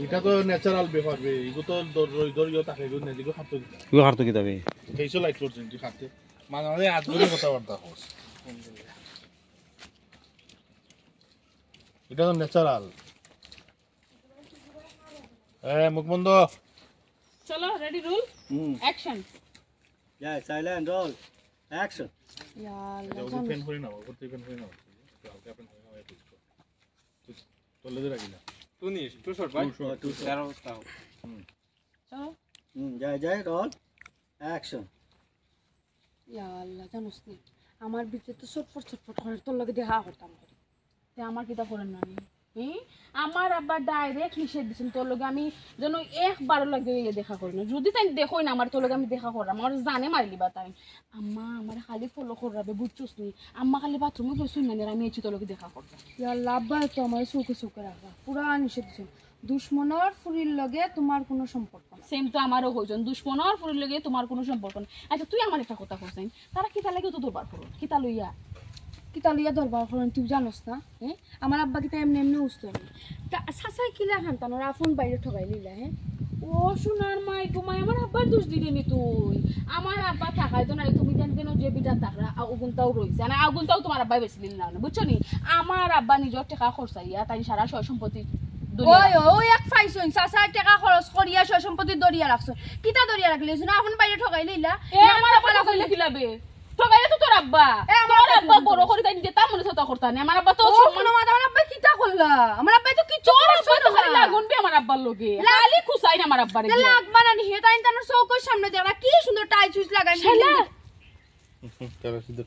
এটা তো ন্যাচারাল ব্যাপার বে এগো তো দরিও থাকে এগো নেদিগো খাতো কি তবে কেইছো লাইক করছেন কি খাতে মাঝে মাঝে আজগুলো কথাবার্তা হচ্ছে এটা তো ন্যাচারাল মুখ বন্ধ চলো ready roll action silent roll action pan করে নাও করতে পেন করে নাও হালকা পেন করে নাও একটু তো লেগে রাখি না টু শট ভাই টু শট তাও চলো যাই রোল অ্যাকশন ইয়া আল্লাহ জানোস নি আমার ভিতরে তো ছটফট করে তোর লগে দেখা করতাম তে আমার কিটা করেন না আমার আব্বা ডাইরেক্ট নিষেধ দিছেন তোর লগে আমি যেন একবারও লাগে দেখা করি না যদি তাই দেখোই না আমার তোর লগে আমি দেখা করাম আমার জানে মারলি বা তাই আম্মা আমার খালি ফলো করাবে বুঝছস নি আম্মা খালি বাথরুমে গেছুই না আমি এসে তোর লগে দেখা করতাম ইয়া আল্লাহ আব্বা তো আমার চোখে রাখবা পুরা নিষেধ দিছেন দুশ্মনর ফুরির লগে তোমার কোনো সম্পর্ক না সেম তো আমারও হইজন দুশ্মনর ফুরির লগে তোমার কোনো সম্পর্ক না আচ্ছা তুই আমার একটা কথা কইছিস তারা কিতা লাগে তো দরবার করো কিতা লইয়া দরবার করেন তুই জানোস না হ্যাঁ আমার আব্বা কিতা এমনি উঠতো না সাসাই কিলা খানতাম ওরা ফোন বাইরে ঠকাই লিলা হ্যাঁ ও সোনার মাই ঘুমাই আমার আব্বার দোষ দিলি নি তুই আমার আব্বা থাকাই তো না তুমি জানতেন যে বিটা থাকরা আগুনটাও রয়েছে না আগুনটাও তোমার আব্বাই বেশি দিন না বুঝছো নি আমার আব্বা নিজের টাকা খরচাইয়া তাই সারা সয় সম্পত্তি ওই এক ফাইছন সাসার টাকা খরচ করিয়া সয় সম্পত্তি দরিয়া রাখছো কিতা দরিয়া রাখলি না আপন বাইরে ঠকাই লইলা আমার আব্বা কইলে খিলাবে ঠকাইলে তো তোর আব্বা বড় করে তাই দিতে তার মনে কথা করতা না আমার আব্বা তো সম্মান আমার আব্বা কিতা করলা আমার আব্বা তো কিছু করছ না খালি লাগুন বি আমার আব্বার লগে লালি খুসাই না আমার আব্বারে লাগবা না নি হেতাইন তার চৌকর সামনে দেখলা কি সুন্দর টাই চুইস লাগাই শালা তারা সুন্দর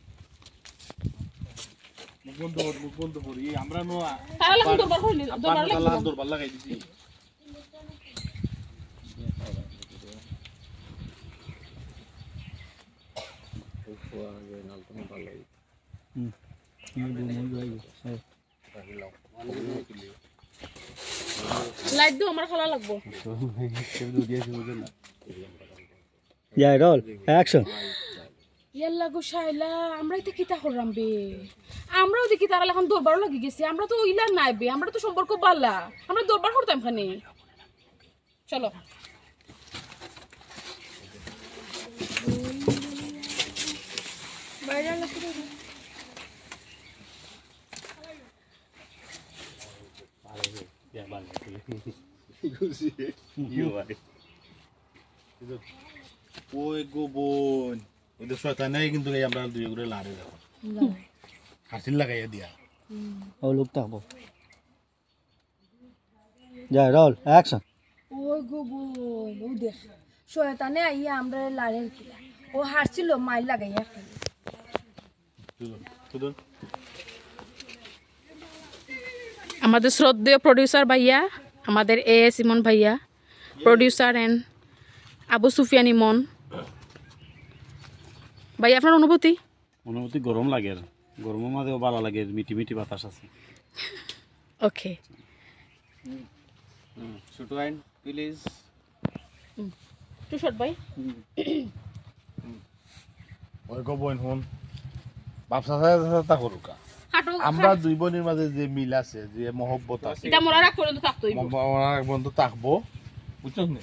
মুখ বন্ধ করি আমরা নো তারা লাগি দরবার হইলি দরবার লাগাই দিছি লাইট দাও আমার খালা লাগবো যাই রোল অ্যাকশন ইয়াল্লা গো শায়লা আমরাই তো কিতা করলাম বে আমরাও দেখি তারা এখন দরবার লাগি গেছি আমরা তো ওইলা নাই বে আমরা তো সম্পর্ক বালা আমরা দরবার করতাম খানে চলো বাইরে লাগি ওই গো বোন ওদের শয়তানাই কিন্তু আমরা দুই করে লাড়ে যাব হাসিল লাগাইয়া দিয়া ও লোক থাকবো যাই রোল অ্যাকশন ওই গো বোন ও দেখ শয়তানে আইয়া আমরা লাড়ের কিলা ও হাসছিল মাইল লাগাইয়া আমাদের শ্রদ্ধেয় প্রডিউসার ভাইয়া আমাদের এস ইমন ভাইয়া প্রডিউসার এন্ড আবু সুফিয়ান ইমন ভাই আপনার অনুভূতি গরম লাগে গরমের মাঝেও ভালো লাগে মিটি মিটি বাতাস আছে ওকে ছোট আইন প্লিজ টু শট ভাই ওই গো বোন হন বাপসা তা করুকা আমরা দুই বোনের মাঝে যে মিল আছে যে মহব্বত আছে এটা মোরা রাখ করে তো থাকতোই মোরা এক বন্ধু থাকবো বুঝছস নি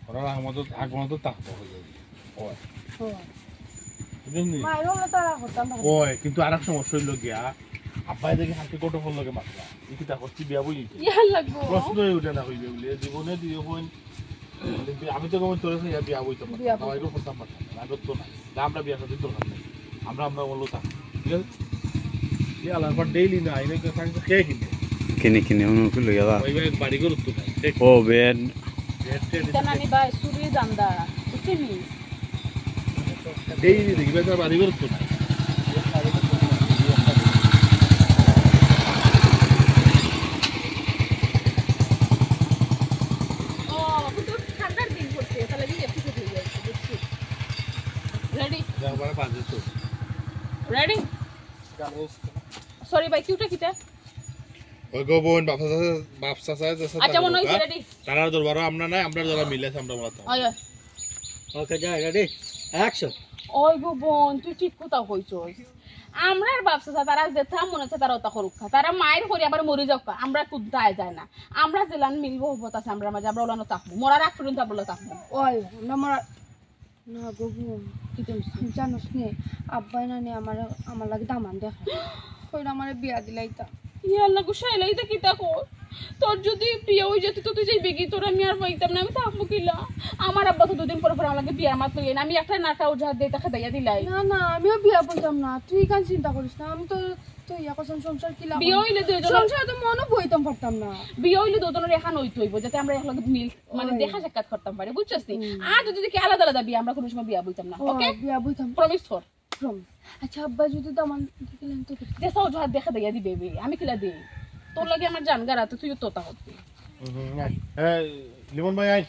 ওরা আমাদের আগমন থাকবো ওই বুঝছস নি মাইরো তারা করতাম ওই কিন্তু আরেক সমস্যা হইল গিয়া আব্বাই দেখি হাতে কোটো ফল লগে মাতলা কি তা করছি বিয়া বুঝি ইয়া লাগবো প্রশ্নই উঠে না হইবে বলে জীবনে দিয়ে বোন আমি তো কেমন তোর সাথে বিয়া বইতাম না আমারও করতাম না আগত তো না আমরা বিয়া করতে দরকার নাই আমরা বললো তা ঠিক আছে ये अलग पर डेली ना आईने के संग के किने उनको ले गया भाई एक बाड़ी को रुतु देख ओ बेन तना नहीं भाई सूर्य दांदा उसे नहीं डेली देखिए बेटा बाड़ी को रुतु ओ तो ठंडा दिन होते है ताले भी एक चीज हो जाए रेडी जा बड़ा पांच तो रेडी सॉरी भाई क्यूटा किता ওই গো বোন বাপসা সাথে আচ্ছা মনে হইছে রেডি তারা দরবার আমরা নাই আমরা যারা মিলেছে আমরা বলতাম ওকে যাই রেডি অ্যাকশন ওই গো বোন তুই ঠিক কথা কইছস আমরা আর ভাবছে তারা যেথা মনে হচ্ছে তারা ওটা করুক তারা মায়ের করে আবার মরে যাক আমরা কুদ্দায় যায় না আমরা জেলান মিলবো হবত আছে আমরা মাঝে আমরা ওলানো থাকবো মরার আগ পর্যন্ত আমরা থাকবো ওই আমরা মরা না গগু জানোস নে আব্বাই নানি আমার লাগে দামান দেখা কইরা আমারে বিয়া দিলাইতা ইয়া আল্লাহ গো শাইলা এটা কি তা কর তোর যদি বিয়ে হয়ে যেত তো তুই যাই বেগি তোর আমি আর পাইতাম না আমি থাকবো কিলা আমার আব্বা তো দুদিন পর আমার লাগে বিয়া মাত লইয়ে না আমি একটা নাটা উঠা দিয়ে দেখা দিয়া দিলাই না না আমিও বিয়া বলতাম না তুই কান চিন্তা করিস না আমি তো তো ইয়া কসম সংসার কিলা বিয়ে হইলে দুইজন সংসার তো মনও বইতাম পারতাম না বিয়ে হইলে দুজনের এখন হইতে হইব যাতে আমরা একলগে মিল মানে দেখা সাক্ষাৎ করতাম পারি বুঝছস নি আর যদি দেখি আলাদা আলাদা বিয়ে আমরা কোনো সময় বিয়া বলতাম না ওকে বিয়া বইতাম প্রমিস কর প্রমিস আচ্ছা আব্বা যদি দামান দিলেন তো যে সহজ হাত দেখা দিয়া দিবে আমি কিলা দিই তোর লাগে আমার জানগার আছে তুইও তোতা হতি লিমন ভাই আই